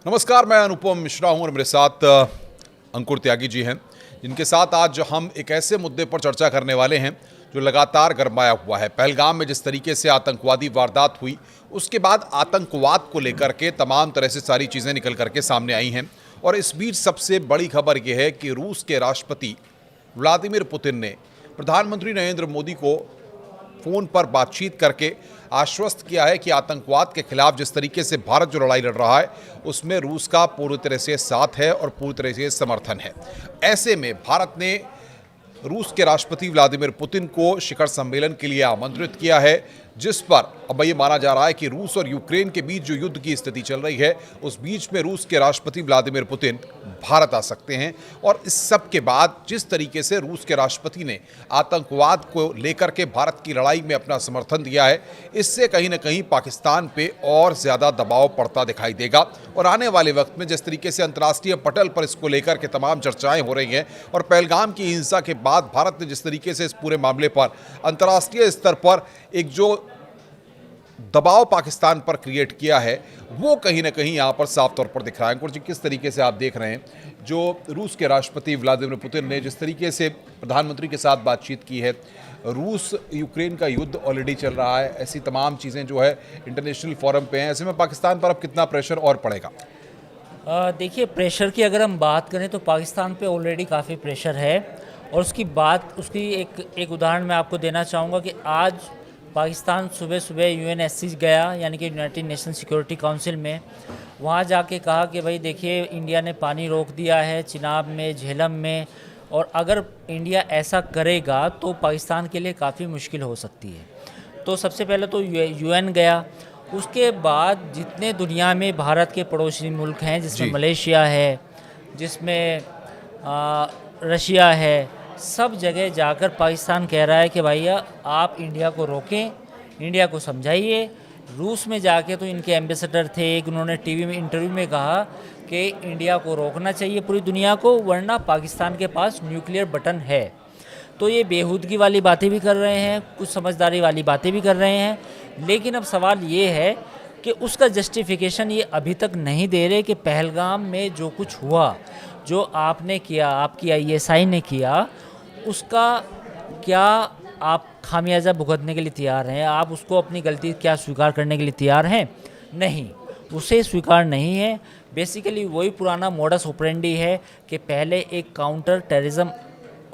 नमस्कार, मैं अनुपम मिश्रा हूं और मेरे साथ अंकुर त्यागी जी हैं, जिनके साथ आज हम एक ऐसे मुद्दे पर चर्चा करने वाले हैं जो लगातार गरमाया हुआ है। पहलगाम में जिस तरीके से आतंकवादी वारदात हुई, उसके बाद आतंकवाद को लेकर के तमाम तरह से सारी चीज़ें निकल करके सामने आई हैं और इस बीच सबसे बड़ी खबर यह है कि रूस के राष्ट्रपति व्लादिमीर पुतिन ने प्रधानमंत्री नरेंद्र मोदी को फ़ोन पर बातचीत करके आश्वस्त किया है कि आतंकवाद के खिलाफ जिस तरीके से भारत जो लड़ाई लड़ रहा है उसमें रूस का पूरी तरह से साथ है और पूरी तरह से समर्थन है। ऐसे में भारत ने रूस के राष्ट्रपति व्लादिमीर पुतिन को शिखर सम्मेलन के लिए आमंत्रित किया है, जिस पर अब ये माना जा रहा है कि रूस और यूक्रेन के बीच जो युद्ध की स्थिति चल रही है उस बीच में रूस के राष्ट्रपति व्लादिमीर पुतिन भारत आ सकते हैं। और इस सब के बाद जिस तरीके से रूस के राष्ट्रपति ने आतंकवाद को लेकर के भारत की लड़ाई में अपना समर्थन दिया है, इससे कहीं ना कहीं पाकिस्तान पे और ज़्यादा दबाव पड़ता दिखाई देगा। और आने वाले वक्त में जिस तरीके से अंतर्राष्ट्रीय पटल पर इसको लेकर के तमाम चर्चाएं हो रही हैं और पहलगाम की हिंसा के बाद भारत ने जिस तरीके से इस पूरे मामले पर अंतर्राष्ट्रीय स्तर पर एक जो दबाव पाकिस्तान पर क्रिएट किया है, वो कहीं ना कहीं यहाँ पर साफ तौर पर दिख रहा है। अंकुर जी, किस तरीके से आप देख रहे हैं जो रूस के राष्ट्रपति व्लादिमीर पुतिन ने जिस तरीके से प्रधानमंत्री के साथ बातचीत की है, रूस यूक्रेन का युद्ध ऑलरेडी चल रहा है, ऐसी तमाम चीज़ें जो है इंटरनेशनल फोरम पे हैं, ऐसे में पाकिस्तान पर अब कितना प्रेशर और पड़ेगा? देखिए, प्रेशर की अगर हम बात करें तो पाकिस्तान पे ऑलरेडी काफ़ी प्रेशर है। और उसकी एक उदाहरण मैं आपको देना चाहूँगा कि आज पाकिस्तान सुबह सुबह यूएनएससी गया, यानी कि यूनाइटेड नेशन सिक्योरिटी काउंसिल में। वहाँ जाके कहा कि भाई देखिए, इंडिया ने पानी रोक दिया है चिनाब में, झेलम में, और अगर इंडिया ऐसा करेगा तो पाकिस्तान के लिए काफ़ी मुश्किल हो सकती है। तो सबसे पहले तो यूएन गया। उसके बाद जितने दुनिया में भारत के पड़ोसी मुल्क हैं, जिसमें मलेशिया है, जिसमें रशिया है, सब जगह जाकर पाकिस्तान कह रहा है कि भैया आप इंडिया को रोकें, इंडिया को समझाइए। रूस में जाके तो इनके एम्बेसडर थे, एक उन्होंने टीवी में इंटरव्यू में कहा कि इंडिया को रोकना चाहिए पूरी दुनिया को, वरना पाकिस्तान के पास न्यूक्लियर बटन है। तो ये बेहूदगी वाली बातें भी कर रहे हैं, कुछ समझदारी वाली बातें भी कर रहे हैं। लेकिन अब सवाल ये है कि उसका जस्टिफिकेशन ये अभी तक नहीं दे रहे कि पहलगाम में जो कुछ हुआ, जो आपने किया, आपकी आईएसआई ने किया, उसका क्या आप खामियाजा भुगतने के लिए तैयार हैं? आप उसको अपनी गलती क्या स्वीकार करने के लिए तैयार हैं? नहीं, उसे स्वीकार नहीं है। बेसिकली वही पुराना मोडस ऑपरेंडी है कि पहले एक काउंटर टेररिज्म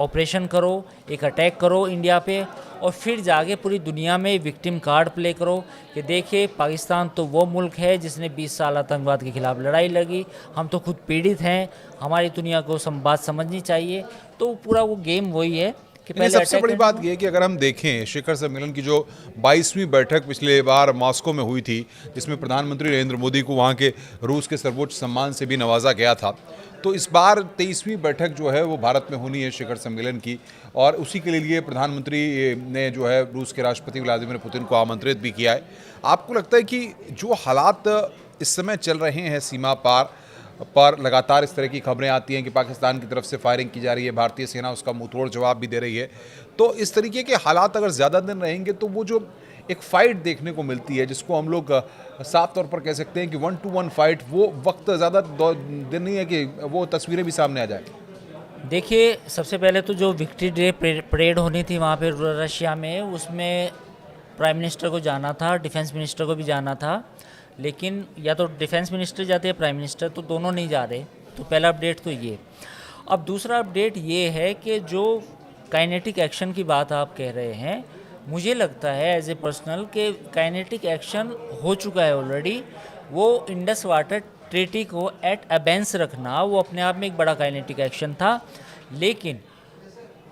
ऑपरेशन करो, एक अटैक करो इंडिया पे, और फिर जाके पूरी दुनिया में विक्टिम कार्ड प्ले करो कि देखिए पाकिस्तान तो वो मुल्क है जिसने 20 साल आतंकवाद के खिलाफ लड़ाई लड़ी, हम तो खुद पीड़ित हैं, हमारी दुनिया को बात समझनी चाहिए। तो पूरा वो गेम वही है कि पहले सबसे बड़ी बात यह है कि अगर हम देखें शिखर सम्मेलन की जो 22वीं बैठक पिछले बार मॉस्को में हुई थी, जिसमें प्रधानमंत्री नरेंद्र मोदी को वहाँ के रूस के सर्वोच्च सम्मान से भी नवाजा गया था, तो इस बार 23वीं बैठक जो है वो भारत में होनी है शिखर सम्मेलन की, और उसी के लिए प्रधानमंत्री ने जो है रूस के राष्ट्रपति व्लादिमीर पुतिन को आमंत्रित भी किया है। आपको लगता है कि जो हालात इस समय चल रहे हैं सीमा पार पर, लगातार इस तरह की खबरें आती हैं कि पाकिस्तान की तरफ से फायरिंग की जा रही है, भारतीय सेना उसका मुंहतोड़ जवाब भी दे रही है, तो इस तरीके के हालात अगर ज़्यादा दिन रहेंगे तो वो जो एक फ़ाइट देखने को मिलती है, जिसको हम लोग साफ तौर पर कह सकते हैं कि 1-to-1 फाइट, वो वक्त ज़्यादा दिन नहीं है कि वो तस्वीरें भी सामने आ जाए। देखिए, सबसे पहले तो जो विक्ट्री डे परेड होनी थी वहाँ पे रशिया में, उसमें प्राइम मिनिस्टर को जाना था, डिफेंस मिनिस्टर को भी जाना था, लेकिन या तो डिफेंस मिनिस्टर जाते हैं, प्राइम मिनिस्टर, तो दोनों नहीं जा रहे। तो पहला अपडेट तो ये। अब दूसरा अपडेट ये है कि जो काइनेटिक एक्शन की बात आप कह रहे हैं, मुझे लगता है एज ए पर्सनल कि काइनेटिक एक्शन हो चुका है ऑलरेडी। वो इंडस वाटर ट्रीटी को एट अबेंस रखना, वो अपने आप में एक बड़ा काइनेटिक एक्शन था। लेकिन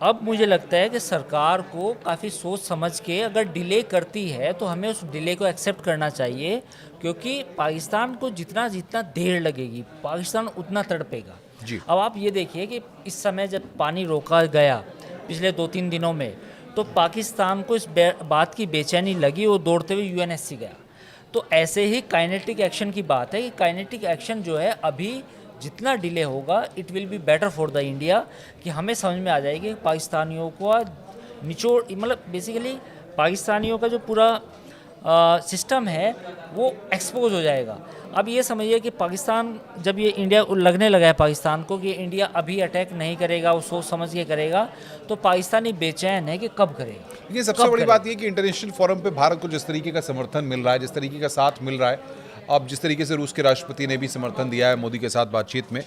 अब मुझे लगता है कि सरकार को काफ़ी सोच समझ के अगर डिले करती है तो हमें उस डिले को एक्सेप्ट करना चाहिए, क्योंकि पाकिस्तान को जितना जितना देर लगेगी पाकिस्तान उतना तड़पेगा जी। अब आप ये देखिए कि इस समय जब पानी रोका गया पिछले 2-3 दिनों में, तो पाकिस्तान को इस बात की बेचैनी लगी, वो दौड़ते हुए यूएनएससी गया। तो ऐसे ही काइनेटिक एक्शन की बात है कि काइनेटिक एक्शन जो है अभी जितना डिले होगा it will be better for the India, कि हमें समझ में आ जाएगी पाकिस्तानियों को निचोड़, मतलब बेसिकली पाकिस्तानियों का जो पूरा सिस्टम है वो एक्सपोज हो जाएगा। अब ये समझिए कि पाकिस्तान जब ये इंडिया लगने लगा है पाकिस्तान को कि इंडिया अभी अटैक नहीं करेगा, वो सोच समझ के करेगा, तो पाकिस्तानी बेचैन है कि कब करेगा। लेकिन सबसे बड़ी बात ये कि इंटरनेशनल फोरम पे भारत को जिस तरीके का समर्थन मिल रहा है, जिस तरीके का साथ मिल रहा है, अब जिस तरीके से रूस के राष्ट्रपति ने भी समर्थन दिया है मोदी के साथ बातचीत में,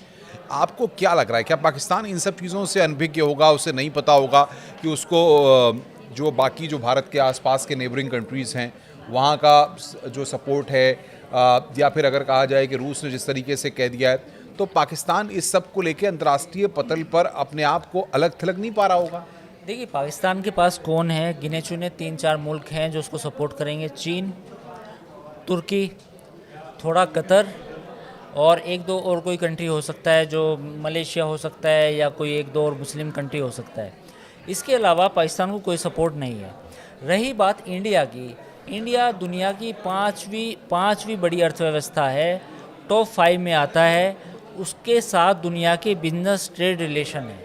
आपको क्या लग रहा है, क्या पाकिस्तान इन सब चीज़ों से अनभिज्ञ होगा, उसे नहीं पता होगा कि उसको जो बाकी जो भारत के आसपास के नेबरिंग कंट्रीज़ हैं वहाँ का जो सपोर्ट है, या फिर अगर कहा जाए कि रूस ने जिस तरीके से कह दिया है, तो पाकिस्तान इस सब को लेकर अंतर्राष्ट्रीय पटल पर अपने आप को अलग थलग नहीं पा रहा होगा? देखिए, पाकिस्तान के पास कौन है, गिने चुने 3-4 मुल्क हैं जो उसको सपोर्ट करेंगे। चीन, तुर्की, थोड़ा कतर और 1-2 और कोई कंट्री हो सकता है, जो मलेशिया हो सकता है या कोई 1-2 और मुस्लिम कंट्री हो सकता है। इसके अलावा पाकिस्तान को कोई सपोर्ट नहीं है। रही बात इंडिया की, इंडिया दुनिया की पाँचवीं बड़ी अर्थव्यवस्था है, टॉप 5 में आता है, उसके साथ दुनिया के बिजनेस ट्रेड रिलेशन है।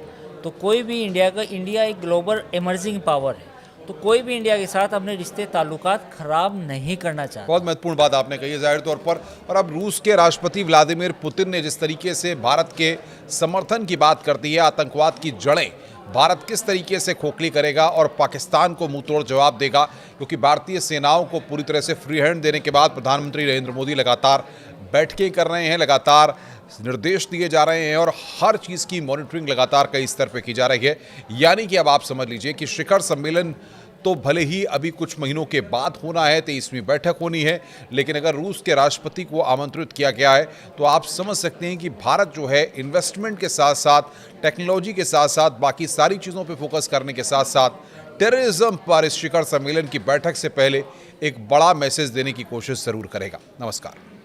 तो कोई भी इंडिया एक ग्लोबल इमर्जिंग पावर है, तो कोई भी इंडिया के साथ अपने रिश्ते ताल्लुकात ख़राब नहीं करना चाहता। बहुत महत्वपूर्ण बात आपने कही है जाहिर तौर पर। और अब रूस के राष्ट्रपति व्लादिमीर पुतिन ने जिस तरीके से भारत के समर्थन की बात कर दी है, आतंकवाद की जड़ें भारत किस तरीके से खोखली करेगा और पाकिस्तान को मुंहतोड़ जवाब देगा, क्योंकि भारतीय सेनाओं को पूरी तरह से फ्री हैंड देने के बाद प्रधानमंत्री नरेंद्र मोदी लगातार बैठकें कर रहे हैं, लगातार निर्देश दिए जा रहे हैं और हर चीज़ की मॉनिटरिंग लगातार कई स्तर पर की जा रही है। यानी कि अब आप समझ लीजिए कि शिखर सम्मेलन तो भले ही अभी कुछ महीनों के बाद होना है, 23वीं बैठक होनी है, लेकिन अगर रूस के राष्ट्रपति को आमंत्रित किया गया है तो आप समझ सकते हैं कि भारत जो है इन्वेस्टमेंट के साथ साथ, टेक्नोलॉजी के साथ साथ, बाकी सारी चीज़ों पे फोकस करने के साथ साथ टेररिज्म पर इस शिखर सम्मेलन की बैठक से पहले एक बड़ा मैसेज देने की कोशिश ज़रूर करेगा। नमस्कार।